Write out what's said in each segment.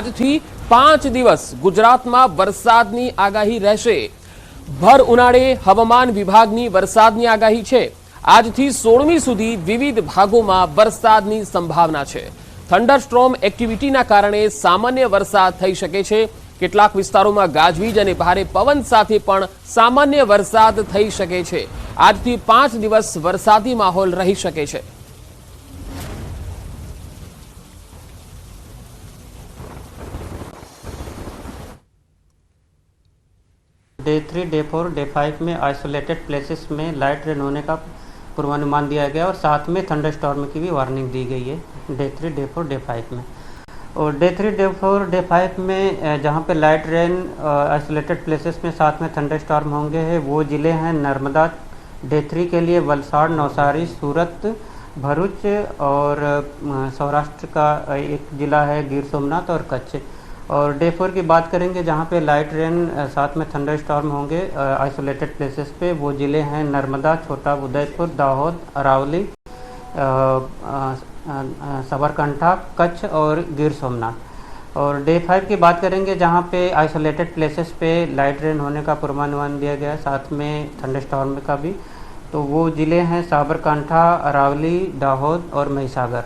આજથી 5 દિવસ ગુજરાતમાં વરસાદની આગાહી રહેશે। ભર ઉનાળે હવામાન વિભાગની વરસાદની આગાહી છે। આજથી 16મી સુધી વિવિધ ભાગોમાં વરસાદની સંભાવના છે। થંડરસ્ટોર્મ એક્ટિવિટીના કારણે સામાન્ય વરસાદ થઈ શકે છે। કેટલાક વિસ્તારોમાં ગાજવીજ અને ભારે પવન સાથે પણ સામાન્ય વરસાદ થઈ શકે છે। આજથી 5 દિવસ વરસાદી માહોલ રહી શકે છે। डे 3, डे 4, डे 5 में आइसोलेटेड प्लेसेस में लाइट रेन होने का पूर्वानुमान दिया गया और साथ में थंडरस्टॉर्म की भी वार्निंग दी गई है डे 3, डे 4, डे 5 में। और डे 3, डे 4, डे 5 में जहाँ पे लाइट रेन आइसोलेटेड प्लेसेस में साथ में थंडरस्टॉर्म होंगे है वो ज़िले हैं नर्मदा। डे 3 के लिए वलसाड़, नवसारी, सूरत, भरूच और सौराष्ट्र का एक ज़िला है गिर सोमनाथ और कच्छ। और डे 4 की बात करेंगे जहाँ पे लाइट रेन साथ में थंडरस्टॉर्म होंगे आइसोलेटेड प्लेसेस पे, वो ज़िले हैं नर्मदा, छोटा उदयपुर, दाहोद, अरावली, साबरकांठा, कच्छ और गिर सोमनाथ। और डे 5 की बात करेंगे जहाँ पे आइसोलेटेड प्लेसेस पे लाइट रेन होने का पूर्वानुमान दिया गया है साथ में थंडरस्टॉर्म का भी, तो वो ज़िले हैं साबरकांठा, अरावली, दाहोद और महिसागर।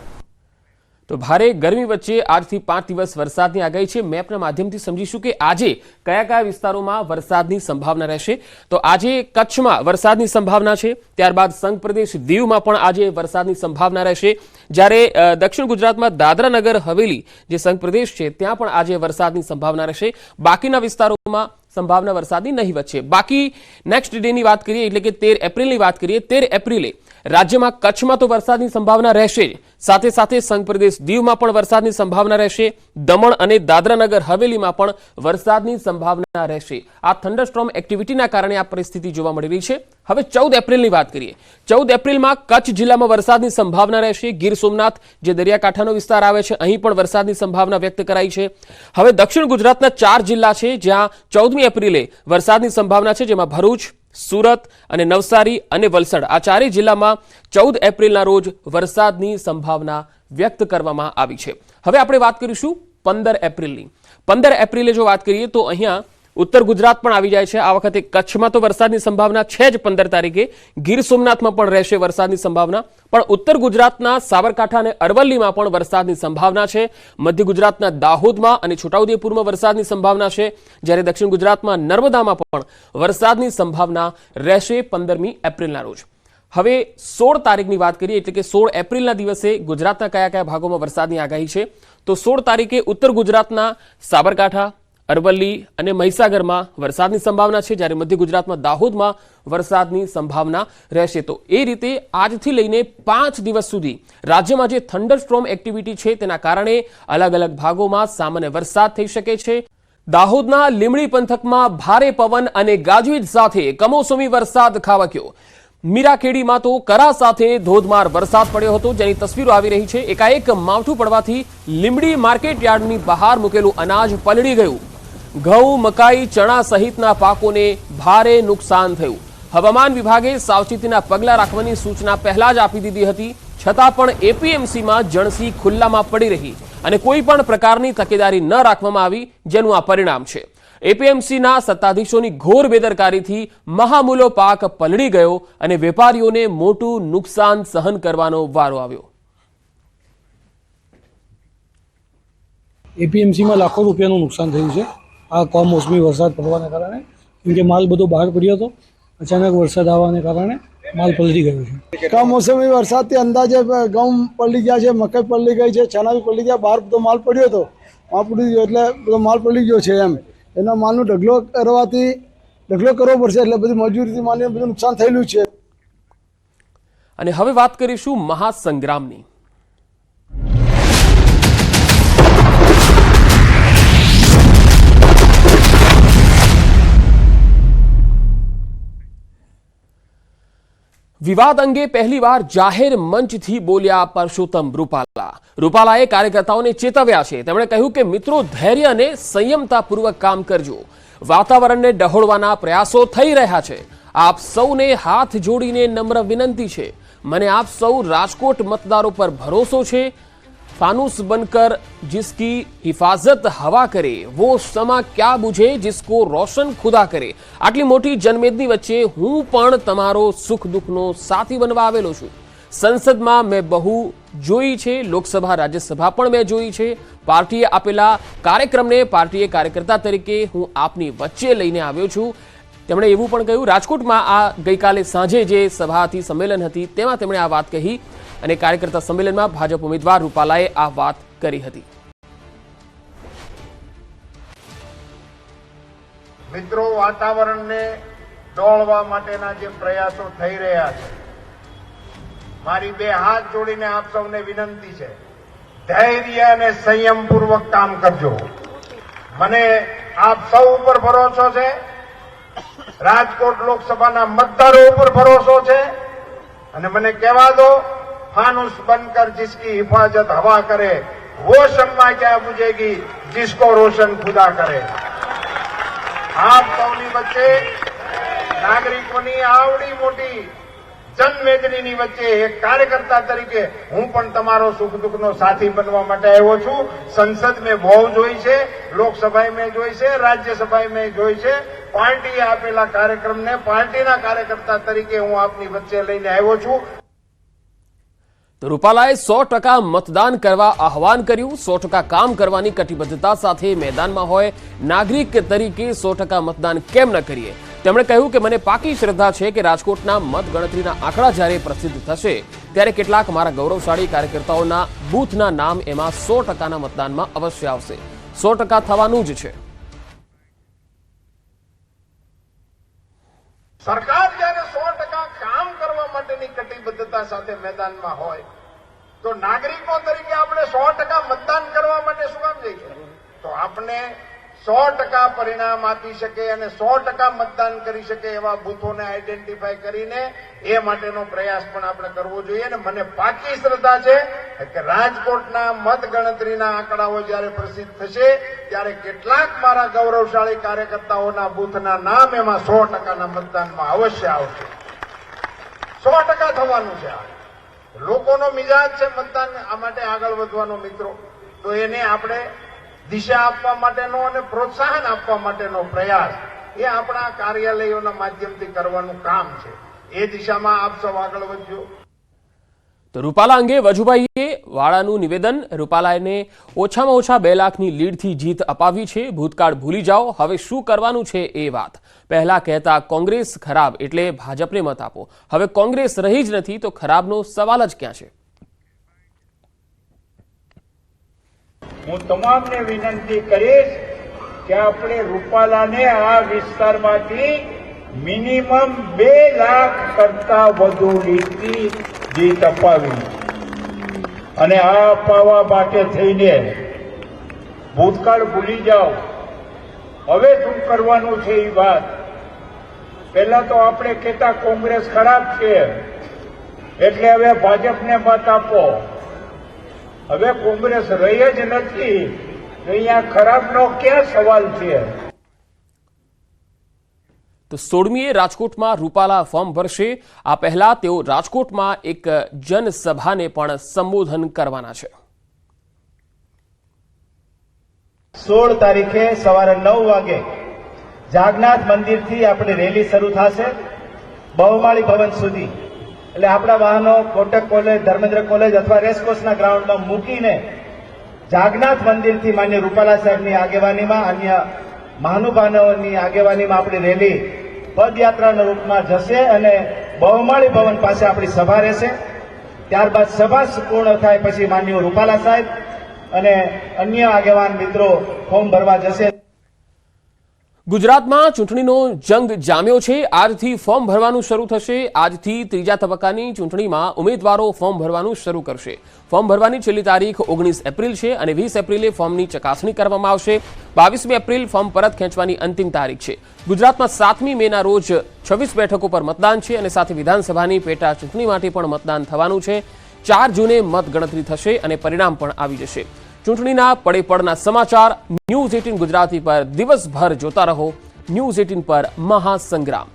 तो भारे गर्मी वच्चे આજથી 5 દિવસ વરસાદની આગાહી છે। મેપના માધ્યમથી સમજીશું કે આજે કયા કયા વિસ્તારોમાં વરસાદની સંભાવના રહેશે। તો આજે કચ્છમાં વરસાદની સંભાવના છે, ત્યારબાદ સંઘ પ્રદેશ દીવમાં પણ આજે વરસાદની સંભાવના રહેશે, જ્યારે દક્ષિણ ગુજરાતમાં દાદરા નગર હવેલી જે સંઘ પ્રદેશ છે ત્યાં પણ આજે વરસાદની સંભાવના રહેશે। બાકીના વિસ્તારોમાં સંભાવના વરસાદની નહીવત છે। બાકી નેક્સ્ટ ડેની વાત કરીએ એટલે કે 13 એપ્રિલની વાત કરીએ, 13 એપ્રિલે રાજ્યમાં કચ્છમાં તો વરસાદની સંભાવના રહેશે જ, સાથે સાથે સંઘ પ્રદેશ દીવમાં પણ વરસાદની સંભાવના રહેશે, દમણ અને દાદરા નગર હવેલીમાં પણ વરસાદની સંભાવના રહેશે। આ થંડરસ્ટોર્મ એક્ટિવિટીના કારણે આ પરિસ્થિતિ જોવા મળી રહી છે। હવે 14 એપ્રિલની વાત કરીએ। 14 એપ્રિલમાં કચ્છ જિલ્લામાં વરસાદની સંભાવના રહેશે। ગીર સોમનાથ જે દરિયાકાંઠાનો વિસ્તાર આવે છે અહીં પણ વરસાદની સંભાવના વ્યક્ત કરાઈ છે। હવે દક્ષિણ ગુજરાતના 4 જિલ્લા છે જ્યાં 14મી એપ્રિલે વરસાદની સંભાવના છે, જેમાં ભરૂચ, सूरत અને નવસારી અને વલસાડ આ ચારેય જિલ્લામાં 14 એપ્રિલના રોજ વરસાદની સંભાવના વ્યક્ત કરવામાં આવી છે। હવે આપણે વાત કરીશું 15 એપ્રિલની। 15 એપ્રિલે જો વાત કરીએ તો અહીંયા ઉત્તર ગુજરાત પણ આવી જાય છે। આ વખતે કચ્છમાં તો વરસાદની સંભાવના છે જ 15 તારીખે, ગીર સોમનાથમાં પણ રહેશે વરસાદની સંભાવના, પણ ઉત્તર ગુજરાતના સાબરકાંઠા અને અરવલ્લીમાં પણ વરસાદની સંભાવના છે। મધ્ય ગુજરાતના દાહોદમાં અને છોટાઉદેપુરમાં વરસાદની સંભાવના છે, જ્યારે દક્ષિણ ગુજરાતમાં નર્મદામાં પણ વરસાદની સંભાવના રહેશે 15મી એપ્રિલના રોજ। હવે 16 તારીખની વાત કરીએ એટલે કે 16 એપ્રિલના દિવસે ગુજરાતના કયા કયા ભાગોમાં વરસાદની આગાહી છે। તો 16 તારીખે ઉત્તર ગુજરાતના સાબરકાંઠા, અરવલ્લી અને મહીસાગરમાં વરસાદની સંભાવના છે, જ્યારે મધ્ય ગુજરાતમાં દાહોદમાં વરસાદની સંભાવના રહેશે। તો એ રીતે આજથી લઈને 5 દિવસ સુધી રાજ્યમાં જે થંડરસ્ટોર્મ એક્ટિવિટી છે તેના કારણે અલગ અલગ ભાગોમાં સામાન્ય વરસાદ થઈ શકે છે। દાહોદના લીમડી પંથકમાં ભારે પવન અને ગાજવીજ સાથે કમોસમી વરસાદ ખાબક્યો। મીરાખેડીમાં તો કરા સાથે ધોધમાર વરસાદ પડ્યો હતો, જેની તસવીરો આવી રહી છે। એકાએક માવઠું પડવાથી લીમડી માર્કેટ યાર્ડની બહાર મૂકેલું અનાજ પલળી ગયું। ઘઉં, મકાઈ, ચણા સહિતના પાકોને ભારે નુકસાન થયું। હવામાન વિભાગે સાવચેતીના પગલાં રાખવાની સૂચના પહેલા જ આપી દીધી હતી, છતાં પણ એપીએમસીમાં જણસી ખુલ્લામાં પડી રહી અને કોઈ પણ પ્રકારની તકેદારી ન રાખવામાં આવી, જેનું આ પરિણામ છે। એપીએમસીના સત્તાધીશોની ઘોર બેદરકારીથી મહામૂલો પાક પલળી ગયો અને વેપારીઓને મોટું નુકસાન સહન કરવાનો વારો આવ્યો। એપીએમસીમાં લાખો રૂપિયાનું નુકસાન થયું છે આ કમોસમી વરસાદ પડવાને કારણે, કેમ કે માલ બધો બહાર પડ્યો હતો, અચાનક વરસાદ આવવાને કારણે માલ પલળી ગયો છે। કમોસમી વરસાદથી અંદાજે ઘઉં પલળી ગયા છે, મકાઈ પલળી ગઈ છે, ચણા બી પલળી ગયા, બહાર બધો માલ પડ્યો હતો, એટલે બધો માલ પલળી ગયો છે। એના માલનો ઢગલો કરવો પડશે, એટલે બધી મજૂરીથી માલને બધું નુકસાન થયેલું છે। અને હવે વાત કરીશું મહાસંગ્રામની। વિવાદ અંગે પહેલીવાર જાહેર મંચથી બોલ્યા પરસોત્તમ રૂપાલા। રૂપાલાએ કાર્યકર્તાઓને ચેતવ્યા છે। તેમણે કહ્યું કે મિત્રો, ધૈર્ય અને સંયમતાપૂર્વક કામ કરજો। વાતાવરણને ડહોળવાના પ્રયાસો થઈ રહ્યા છે। આપ સૌને હાથ જોડીને નમ્ર વિનંતી છે। મને આપ સૌ રાજકોટ મતદારો પર ભરોસો છે। फानूस बनकर जिसकी हिफाजत हवा करे वो समा क्या बुझे जिसको रोशन खुदा करे। आटली मोटी जनमेदनी वच्चे हूँ पण तमारो सुख दुखनो साथी बनवा आवेलो छुं। संसदमां मैं बहु जोई छे, लोकसभा राज्यसभा पण मैं जोई छे। पार्टीए आपेला कार्यक्रमने पार्टीए कार्यकर्ता तरीके हूँ आपनी वच्चे लईने आव्यो छुं। તેમણે એવું પણ કહ્યું રાજકોટમાં આ ગઈકાલે સાંજે જે સભા હતી, સંમેલન હતી, તેમાં તેમણે આ વાત કહી અને કાર્યકર્તા સંમેલનમાં ભાજપ ઉમેદવાર રૂપાલાએ આ વાત કરી હતી। મિત્રો, વાતાવરણને ડોળવા માટેના જે પ્રયાસો થઈ રહ્યા છે, મારી બે હાથ જોડીને આપ સૌને વિનંતી છે, ધૈર્ય અને સંયમપૂર્વક કામ કરજો। મને આપ સૌ ઉપર ભરોસો છે, રાજકોટ લોકસભાના મતદારો ઉપર ભરોસો છે અને મને કહેવા દો, फानूस बनकर जिसकी हिफाजत हवा करे वो शम्मा क्या बुझेगी जिसको रोशन खुदा करे। आप सौनी वच्चे नागरिकोनी आवड़ी मोटी जनमेदनीनी वच्चे एक कार्यकर्ता तरीके हूँ पण तमारो सुख दुखनो साथी बनवा माटे आव्यो छुं। संसद में बहु जोई छे, लोकसभा में जोई छे, राज्यसभा में जोई छे। पार्टीए आपेला कार्यक्रमने पार्टीना कार्यकर्ता तरीके हूँ आपनी वच्चे लईने आव्यो छुं। તો રૂપાલાએ 100% મતદાન કરવા આહવાન કર્યું। 100% કામ કરવાની કટિબદ્ધતા સાથે મેદાનમાં હોય નાગરિક તરીકે 100% મતદાન કેમ ન કરીએ। તેમણે કહ્યું કે મને પાકી શ્રદ્ધા છે કે રાજકોટના મતગણતરીના આંકડા જ્યારે પ્રસિદ્ધ થશે ત્યારે કેટલાક મારા ગૌરવશાળી કાર્યકર્તાઓના બૂથના નામ એમાં 100%ના મતદાનમાં અવશ્ય આવશે। 100% થવાનું જ છે। सरकार जયારે 100% કામ કરવા માટેની કટિબદ્ધતા સાથે મેદાનમાં હોય તો નાગરિકો તરીકે આપણે 100% મતદાન કરવા માટે શું કામ જઈશું? તો આપણે 100% પરિણામ આપી શકે અને 100% મતદાન કરી શકે એવા બૂથોને આઈડેન્ટિફાઈ કરીને એ માટેનો પ્રયાસ પણ આપણે કરવો જોઈએ। અને મને પાકી શ્રદ્ધા છે કે રાજકોટના મતગણતરીના આંકડાઓ જ્યારે પ્રસિદ્ધ થશે ત્યારે કેટલાક મારા ગૌરવશાળી કાર્યકર્તાઓના બૂથના નામ એમાં 100%ના મતદાનમાં અવશ્ય આવશે। 100% થવાનું છે। લોકોનો મિજાજ છે મતદાન આ માટે આગળ વધવાનો મિત્રો, તો એને આપણે દિશા આપવા માટેનો અને પ્રોત્સાહન આપવા માટેનો પ્રયાસ એ આપણા કાર્યાલયોના માધ્યમથી કરવાનું કામ છે। એ દિશામાં આપ સૌ આગળ વધજો। તો રૂપાલા અંગે વજુભાઈએ વાળાનું નિવેદન, રૂપાલાને ઓછામાં ઓછા 2 લાખની લીડથી જીત અપાવી છે। ભૂતકાળ ભૂલી જાઓ, હવે શું કરવાનું છે એ વાત। પહેલા કહેતા કોંગ્રેસ ખરાબ એટલે ભાજપને મત આપો, હવે કોંગ્રેસ રહી જ નથી તો ખરાબનો સવાલ જ ક્યાં છે। હું તમામને વિનંતી કરીશ કે આપણે રૂપાલાને આ વિસ્તારમાંથી મિનિમમ 2 લાખ કરતા વધુ લીડથી જીત અપાવી અને આ અપાવવા માટે થઈને ભૂતકાળ ભૂલી જાઓ, હવે શું કરવાનું છે એ વાત। પહેલા તો આપણે કહેતા કોંગ્રેસ ખરાબ છે એટલે હવે ભાજપને મત આપો, હવે કોંગ્રેસ રહી જ નથી તો અહીંયા ખરાબનો ક્યાં સવાલ છે। તો 16મીએ રાજકોટમાં રૂપાલા ફોર્મ ભરશે। આ પહેલા તેઓ રાજકોટમાં એક જનસભાને પણ સંબોધન કરવાના છે। 16 તારીખે સવારે 9 વાગે જાગનાથ મંદિરથી આપણી રેલી શરૂ થશે બહુમાળી ભવન સુધી। એટલે આપણા વાહનો કોટક કોલેજ, ધર્મેન્દ્ર કોલેજ અથવા રેસકોર્સના ગ્રાઉન્ડમાં મૂકીને જાગનાથ મંદિરથી માન્ય રૂપાલા સાહેબની આગેવાનીમાં, અન્ય મહાનુભાવોની આગેવાનીમાં આપણી રેલી પદયાત્રાના રૂપમાં જશે અને બહુમાળી ભવન પાસે આપણી સભા રહેશે। ત્યારબાદ સભા પૂર્ણ થાય પછી માન્ય રૂપાલા સાહેબ અને અન્ય આગેવાન મિત્રો ફોર્મ ભરવા જશે। ગુજરાતમાં ચૂંટણીનો જંગ જામ્યો છે। આજથી ફોર્મ ભરવાનું શરૂ થશે। આજથી ત્રીજા તબક્કાની ચૂંટણીમાં ઉમેદવારો ફોર્મ ભરવાનું શરૂ કરશે। ફોર્મ ભરવાની છેલ્લી તારીખ 19 એપ્રિલ છે અને 20 એપ્રિલે ફોર્મની ચકાસણી કરવામાં આવશે। 22મી એપ્રિલ ફોર્મ પરત ખેંચવાની અંતિમ તારીખ છે। ગુજરાતમાં 7મી મેના રોજ 26 બેઠકો પર મતદાન છે અને સાથે વિધાનસભાની પેટા ચૂંટણી માટે પણ મતદાન થવાનું છે। 4 જૂને મતગણતરી થશે અને પરિણામ પણ આવી જશે। ચૂંટણીના પડે પડના સમાચાર ન્યૂઝ 18 ગુજરાતી પર દિવસભર જોતા રહો। ન્યૂઝ 18 પર મહાસંગ્રામ।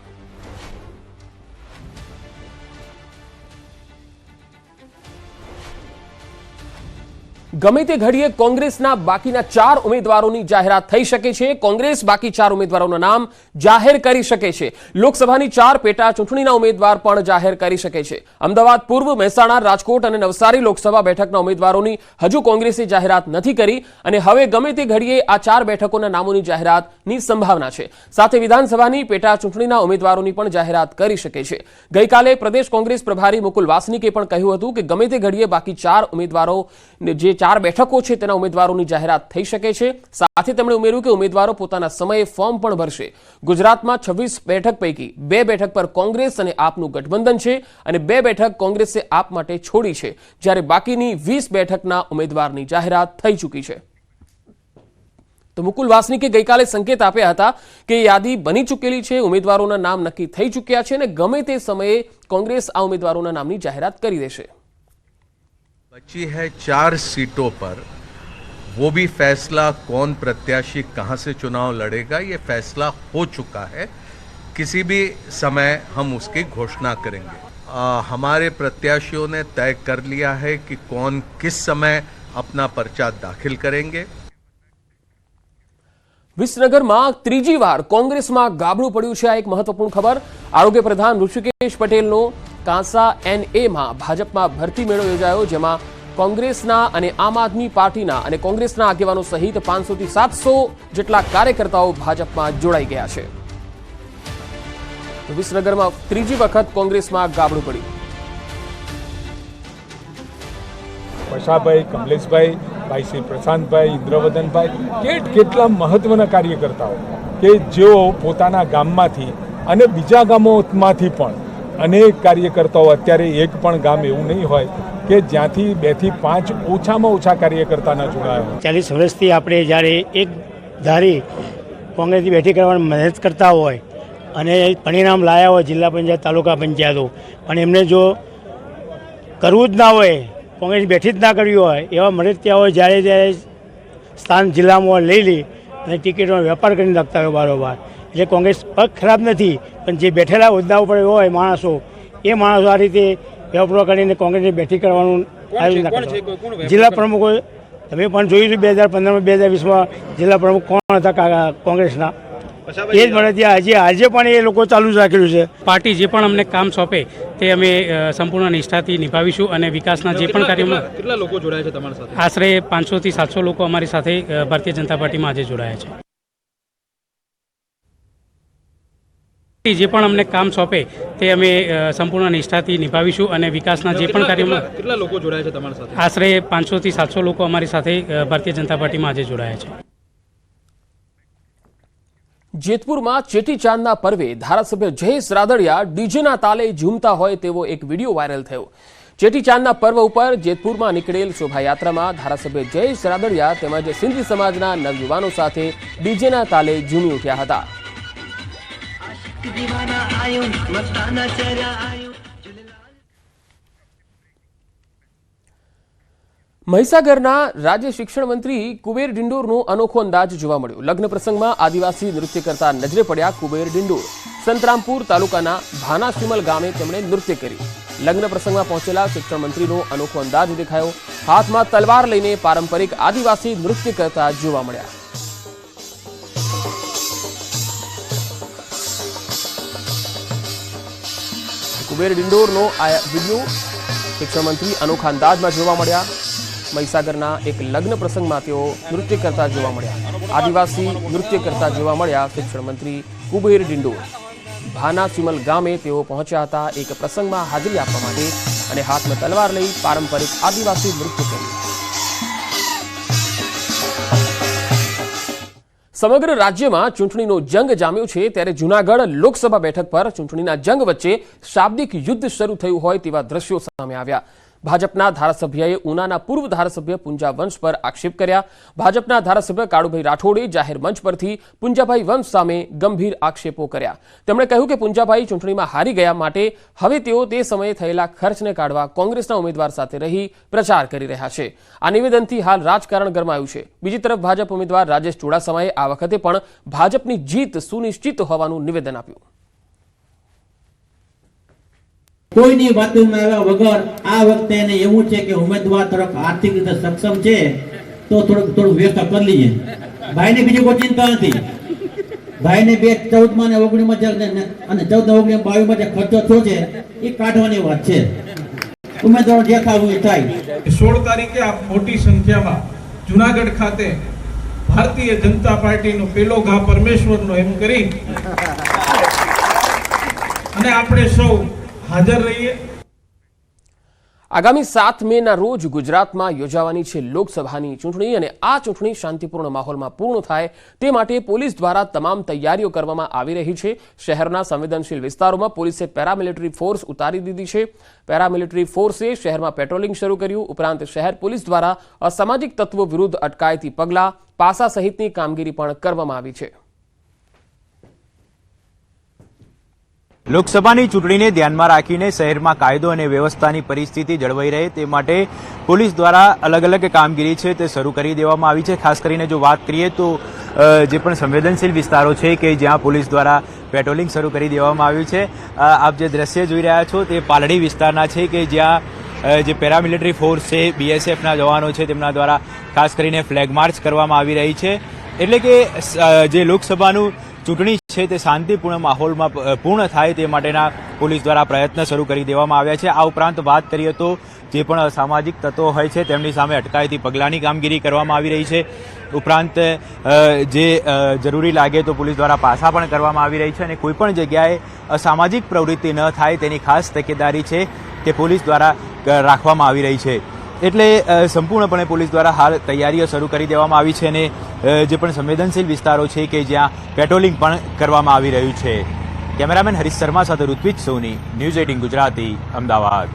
ગમે તે ઘડીએ કોંગ્રેસના બાકીના 4 ઉમેદવારોની જાહેરાત થઈ શકે છે। કોંગ્રેસ બાકી 4 ઉમેદવારોના નામ જાહેર કરી શકે છે। લોકસભાની 4 પેટા ચૂંટણીના ઉમેદવાર પણ જાહેર કરી શકે છે। અમદાવાદ પૂર્વ, મહેસાણા, રાજકોટ અને નવસારી લોકસભા બેઠકના ઉમેદવારોની હજુ કોંગ્રેસે જાહેરાત નથી કરી અને હવે ગમે તે ઘડીએ આ 4 બેઠકોના નામોની જાહેરાતની સંભાવના છે। સાથે વિધાનસભાની પેટા ચૂંટણીના ઉમેદવારોની પણ જાહેરાત કરી શકે છે। ગઈકાલે પ્રદેશ કોંગ્રેસ પ્રભારી મુકુલ વાસનિકે પણ કહ્યું હતું કે ગમે તે ઘડીએ બાકી 4 ઉમેદવારો જે 4 બેઠકો છે તેના ઉમેદવારોની જાહેરાત થઈ શકે છે। સાથે તેમણે ઉમેર્યું કે ઉમેદવારો પોતાના સમયે ફોર્મ પણ ભરશે। ગુજરાતમાં 26 બેઠક પૈકી 2 બેઠક પર કોંગ્રેસ અને આપનું ગઠબંધન છે અને 2 બેઠક કોંગ્રેસે આપ માટે છોડી છે, જ્યારે બાકીની 20 બેઠકના ઉમેદવારની જાહેરાત થઈ ચૂકી છે। તો મુકુલ વાસનિકે ગઈકાલે સંકેત આપ્યા હતા કે યાદી બની ચૂકેલી છે, ઉમેદવારોના નામ નક્કી થઈ ચૂક્યા છે અને ગમે તે સમયે કોંગ્રેસ આ ઉમેદવારોના નામની જાહેરાત કરી દેશે। बची है 4 सीटों पर, वो भी फैसला कौन प्रत्याशी कहां से चुनाव लड़ेगा ये फैसला हो चुका है। किसी भी समय हम उसकी घोषणा करेंगे। हमारे प्रत्याशियों ने तय कर लिया है कि कौन किस समय अपना पर्चा दाखिल करेंगे। વિસનગરમાં ત્રીજી વાર કોંગ્રેસમાં ગાબડું પડ્યું છે। આ એક મહત્વપૂર્ણ ખબર। આરોગ્ય પ્રધાન ઋષિકેશ પટેલનો કાંસા NA માં ભાજપમાં ભરતી મેળો યોજાયો, જેમાં કોંગ્રેસના અને આમ આદમી પાર્ટીના અને કોંગ્રેસના આગેવાનો સહિત 500 થી 700 જેટલા કાર્યકર્તાઓ ભાજપમાં જોડાઈ ગયા છે। વિસનગરમાં ત્રીજી વખત કોંગ્રેસમાં ગાબડું પડ્યું। પશાભાઈ, કમલેશભાઈ, ભાઈ શ્રી પ્રશાંતભાઈ, ઇન્દ્રવદનભાઈ કેટલા મહત્વના કાર્યકર્તાઓ કે જેઓ પોતાના ગામમાંથી અને બીજા ગામોમાંથી પણ અનેક કાર્યકર્તાઓ, અત્યારે એક પણ ગામ એવું નહીં હોય કે જ્યાંથી 2 થી 5 ઓછામાં ઓછા કાર્યકર્તાના જોડાયા। 40 વર્ષથી આપણે જ્યારે એક ધારી કોંગ્રેસની બેઠી કરવાની મહેનત કરતા હોય અને પરિણામ લાયા હોય જિલ્લા પંચાયત, તાલુકા પંચાયતો, પણ એમને જો કરવું જ ના હોય, કોંગ્રેસ બેઠી જ ના કરવી હોય, એવા મળતિયાઓ જ્યારે સ્થાન જિલ્લામાં લઈ લે અને ટિકિટોનો વેપાર કરી નાખતા હોય બારોબાર, એટલે કોંગ્રેસ પગ ખરાબ નથી, પણ જે બેઠેલા હોદ્દા ઉપર હોય માણસો, એ માણસો આ રીતે વેપારો કરીને કોંગ્રેસને બેઠી કરવાનું આયોજન કરતા। જિલ્લા પ્રમુખો તમે પણ જોયું છે 2015માં 2020માં જિલ્લા પ્રમુખ કોણ હતા કોંગ્રેસના, એ જ મળતિયા આજે પણ એ લોકો ચાલુ જ રાખેલું છે। પાર્ટી જે પણ અમને કામ સોંપે તે અમે સંપૂર્ણ નિષ્ઠાથી નિભાવીશું અને વિકાસના જે પણ કાર્યોમાં કેટલા લોકો જોડાયા છે તમારી સાથે? આશરે 500 થી 700 લોકો અમારી સાથે ભારતીય જનતા પાર્ટીમાં આજે જોડાયા છે। જે પણ અમને કામ સોંપે તે અમે સંપૂર્ણ નિષ્ઠાથી નિભાવીશું અને વિકાસના જે પણ કાર્યોમાં કેટલા લોકો જોડાયા છે તમારી સાથે? આશરે 500 થી 700 લોકો અમારી સાથે ભારતીય જનતા પાર્ટીમાં આજે જોડાયા છે। જેતપુરમાં ચેટીચાંદના પર્વે ધારાસભ્ય જયેશ રાદડિયા ડીજેના તાલે ઝૂમતા હોય તેવો એક વિડીયો વાયરલ થયો। ચેટીચાંદના પર્વ ઉપર જેતપુરમાં નીકળેલ શોભાયાત્રામાં ધારાસભ્ય જયેશ રાદડિયા તેમજ સિંધી સમાજના નવયુવાનો સાથે ડીજેના તાલે ઝૂમી ઉઠ્યા હતા। મહીસાગરના રાજ્ય શિક્ષણ મંત્રી કુબેર ડિંડોરનો અનોખો અંદાજ જોવા મળ્યો। લગ્ન પ્રસંગમાં આદિવાસી નૃત્ય કરતા નજરે પડ્યા કુબેર ડિંડોર। સંતરામપુર તાલુકાના ભાનાશિમલ ગામે તેમણે નૃત્ય કર્યું। લગ્ન પ્રસંગમાં પહોંચેલા શિક્ષણ મંત્રીનો અનોખો અંદાજ દેખાયો। હાથમાં તલવાર લઈને પારંપરિક આદિવાસી નૃત્ય કરતા જોવા મળ્યા। કુબેર ડિંડોરનો આ વિડીયો શિક્ષણ મંત્રી અનોખા અંદાજમાં જોવા મળ્યા। મહીસાગરના એક લગ્ન પ્રસંગમાં તેઓ નૃત્ય કરતા જોવા મળ્યા। આદિવાસી નૃત્ય કરતા જોવા મળ્યા શિક્ષણ મંત્રી કુબેર ડિંડોર। ભાનાસિમલ ગામે તેઓ પહોંચ્યા હતા એક પ્રસંગમાં હાજરી આપવા માટે અને હાથમાં તલવાર લઈ પારંપરિક આદિવાસી નૃત્ય કર્યું। સમગ્ર રાજ્યમાં ચૂંટણીનો જંગ જામ્યો છે, ત્યારે જૂનાગઢ લોકસભા બેઠક પર ચૂંટણીના જંગ વચ્ચે શાબ્દિક યુદ્ધ શરૂ થયું હોય તેવા દ્રશ્યો સામે આવ્યા। ભાજપના ધારાસભ્યએ ઉનાના પૂર્વ ધારાસભ્ય પુંજા વંશ પર આક્ષેપ કર્યા। ભાજપના ધારાસભ્ય કાળુભાઈ રાઠોડે જાહેર મંચ પરથી પુંજાભાઈ વંશ સામે ગંભીર આક્ષેપો કર્યા। તેમણે કહ્યું કે પુંજાભાઈ ચૂંટણીમાં હારી ગયા, માટે હવે તેઓ તે સમયે થયેલા ખર્ચને કાઢવા કોંગ્રેસના ઉમેદવાર સાથે રહી પ્રચાર કરી રહ્યા છે। આ નિવેદનથી હાલ રાજકારણ ગરમાયું છે। બીજી તરફ ભાજપ ઉમેદવાર રાજેશ ચુડાસમાએ આ વખતે પણ ભાજપની જીત સુનિશ્ચિત હોવાનું નિવેદન આપ્યું। કોઈની વાતોમાં આવ્યા વગર આ વખતે એને એવું છે કે ઉમેદવાર તરફ આર્થિક રીતે સક્ષમ છે તો થોડું વ્યવસ્થા કરી લઈએ. ભાઈને બીજી કોઈ ચિંતા નથી. ભાઈને 2014 ને 19 અને 14 22 જે ખર્ચો થયો છે એ કાઢવાની વાત છે. ઉમેદવારો જે થવું એ થાય. 16 તારીખે આ મોટી સંખ્યામાં જુનાગઢ ખાતે ભારતીય જનતા પાર્ટીનો પેલો ઘા પરમેશ્વરનો એમ કરી અને આપણે સૌ હાજર રહીએ. આગામી 7 મેના રોજ ગુજરાતમાં યોજાવાની છે લોકસભાની ચૂંટણી અને આ ચૂંટણી શાંતિપૂર્ણ માહોલમાં પૂર્ણ થાય તે માટે પોલીસ દ્વારા તમામ તૈયારીઓ કરવામાં આવી રહી છે. શહેરના સંવેદનશીલ વિસ્તારોમાં પોલીસે પેરામિલિટરી ફોર્સ ઉતારી દીધી છે. પેરામિલિટરી ફોર્સે શહેરમાં પેટ્રોલિંગ શરૂ કર્યું. ઉપરાંત શહેર પોલીસ દ્વારા અસામાજિક તત્વો વિરુદ્ધ અટકાયતી પગલાં, પાસા સહિતની કામગીરી પણ કરવામાં આવી છે. લોકસભાની ચૂંટણીને ધ્યાનમાં રાખીને શહેરમાં કાયદો અને વ્યવસ્થાની પરિસ્થિતિ જળવાઈ રહે તે માટે પોલીસ દ્વારા અલગ અલગ કામગીરી છે તે શરૂ કરી દેવામાં આવી છે. ખાસ કરીને જો વાત કરીએ તો જે પણ સંવેદનશીલ વિસ્તારો છે કે જ્યાં પોલીસ દ્વારા પેટ્રોલિંગ શરૂ કરી દેવામાં આવ્યું છે. આપ જે દ્રશ્ય જોઈ રહ્યા છો તે પાલડી વિસ્તારના છે કે જ્યાં જે પેરામિલિટરી ફોર્સ છે, બીએસએફના જવાનો છે, તેમના દ્વારા ખાસ કરીને ફ્લેગ માર્ચ કરવામાં આવી રહી છે. એટલે કે જે લોકસભાનું ચૂંટણી છે તે શાંતિપૂર્ણ માહોલમાં પૂર્ણ થાય તે માટેના પોલીસ દ્વારા પ્રયત્ન શરૂ કરી દેવામાં આવ્યા છે. આ ઉપરાંત વાત કરીએ તો જે પણ અસામાજિક તત્વો હોય છે તેમની સામે અટકાયતી પગલાંની કામગીરી કરવામાં આવી રહી છે. ઉપરાંત જે જરૂરી લાગે તો પોલીસ દ્વારા પાસા પણ કરવામાં આવી રહી છે અને કોઈપણ જગ્યાએ અસામાજિક પ્રવૃત્તિ ન થાય તેની ખાસ તકેદારી છે તે પોલીસ દ્વારા રાખવામાં આવી રહી છે. એટલે સંપૂર્ણપણે પોલીસ દ્વારા હાલ તૈયારીઓ શરૂ કરી દેવામાં આવી છે અને જે પણ સંવેદનશીલ વિસ્તારો છે કે જ્યાં પેટ્રોલિંગ પણ કરવામાં આવી રહ્યું છે. કેમેરામેન હરીશ શર્મા સાથે ઋત્વિજ સોની, ન્યૂઝ 18 ગુજરાતી, અમદાવાદ.